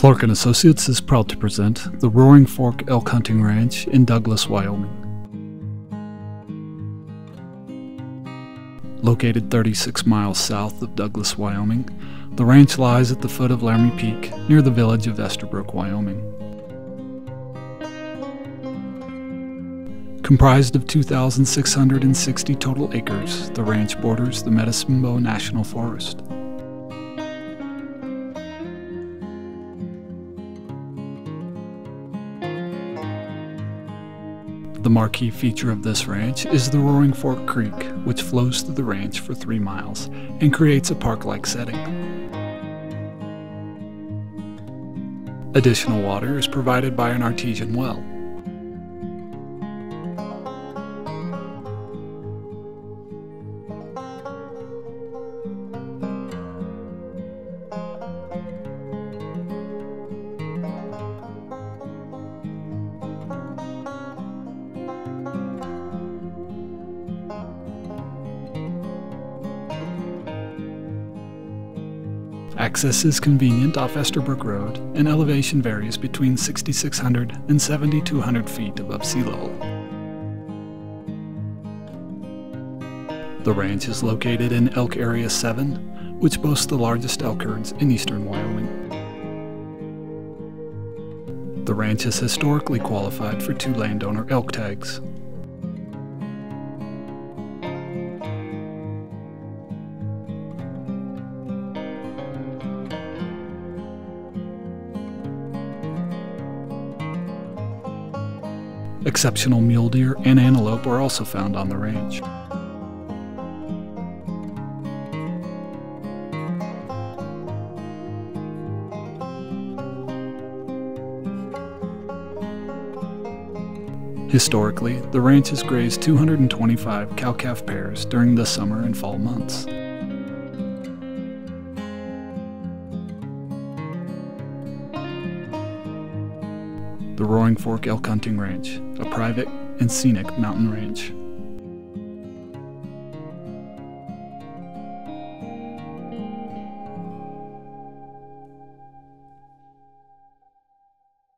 Clark & Associates is proud to present the Roaring Fork Elk Hunting Ranch in Douglas, Wyoming. Located 36 miles south of Douglas, Wyoming, the ranch lies at the foot of Laramie Peak near the village of Esterbrook, Wyoming. Comprised of 2,660 total acres, the ranch borders the Medicine Bow National Forest. The marquee feature of this ranch is the Roaring Fork Creek, which flows through the ranch for 3 miles and creates a park-like setting. Additional water is provided by an artesian well. Access is convenient off Esterbrook Road, and elevation varies between 6,600 and 7,200 feet above sea level. The ranch is located in Elk Area 7, which boasts the largest elk herds in eastern Wyoming. The ranch is historically qualified for 2 landowner elk tags. Exceptional mule deer and antelope are also found on the ranch. Historically, the ranch has grazed 225 cow-calf pairs during the summer and fall months. The Roaring Fork Elk Hunting Ranch, a private and scenic mountain ranch.